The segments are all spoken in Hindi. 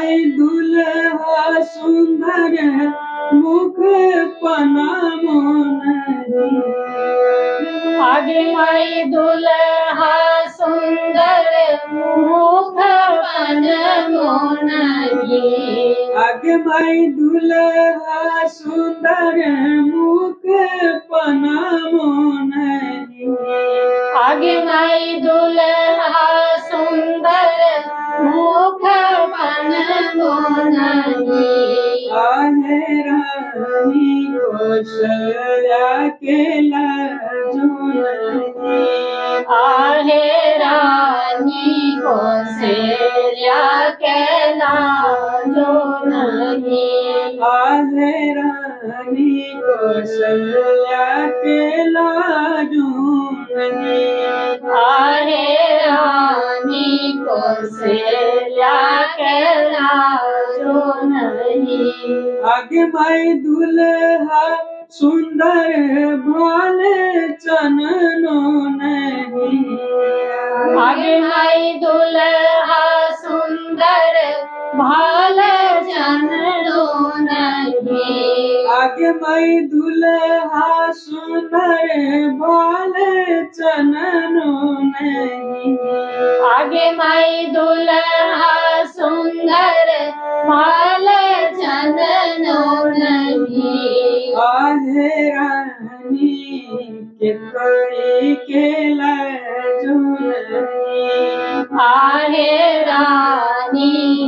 माई दुल्हा सुंदर मुख पना मोनरी। आगे माई दुल्हा सुंदर मुख पन मोनरी। आगे माई दुल्हा सुंदर मुख पना मोनरी। आगे माई दुल्हा सुंदर मुख पन मोनरी। आहे रानी कौशल्या के लाजुनरी। आहे रानी कौशल्या के लाजो नहीं। आहे रानी कौशल्या के लाजुनरी। आहे रानी कौशल्या के लाजो नहीं। आगे माई दुल्हा सुंदर भाल चननो नहीं। आगे माई दुल्हा सुंदर भाल चननो नहीं। आगे माई दुल्हा सुंदर भाल चननो नहीं। आगे माई दुल्हा सुंदर भाल चननो नहीं। आहे रानी के कड़ी के लाजुनरी। आहे रानी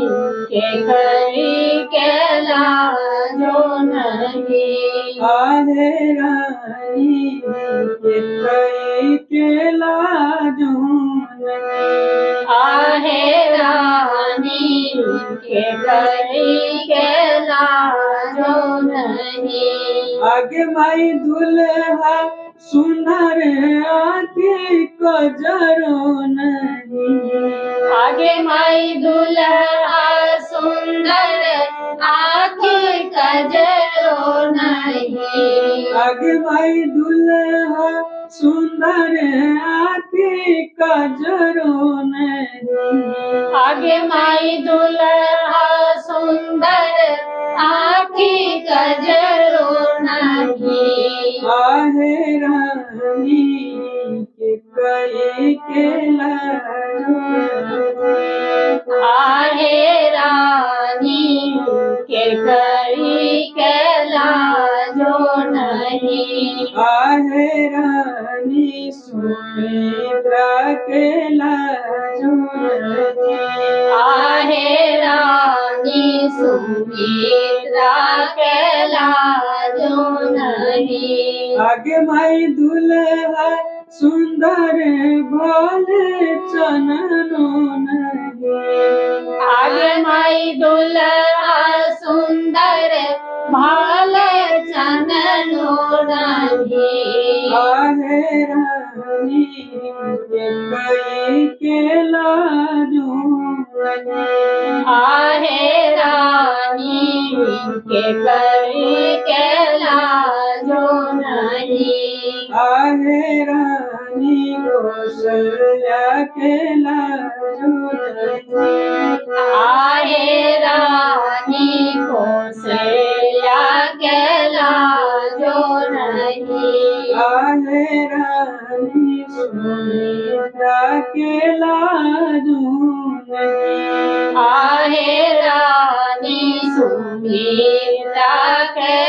के करी के लाजो नहीं। आहे रानी के कड़ी के लाजुनरी। आहे रानी के करी के लाजो नहीं। आगे माई दुल्हा सुनर आँखी कजरो नहीं। आगे माई दुल्हा सुंदर आँखी कजरो नहीं। आगे माई दुल्हा सुंदर आँखी कजरो नहीं। आगे माई दुल्हा सुंदर आँखी कजरो नहीं। आहे रानी के कई के लाजुनरी। आहे रानी के करी के लाजो नहीं। आहे रानी सुमित्रा के लाजुनरी। आहे रानी सुमित्रा के लाजो नहीं। आगे माई दुल्हा सुंदर भाल चननो नहीं। आगे माई दुल्हा सुंदर भाल चननो नहीं। आहे रानी के कई के लाजुनरी। आहे रानी के करी के लाजो नहीं। आहे रानी कौशल्या के लाजुनरी। आहे रानी कौशल्या के लाजो नहीं। आहे रानी सुमित्रा के लाजुनरी। आहे रानी सुमित्रा के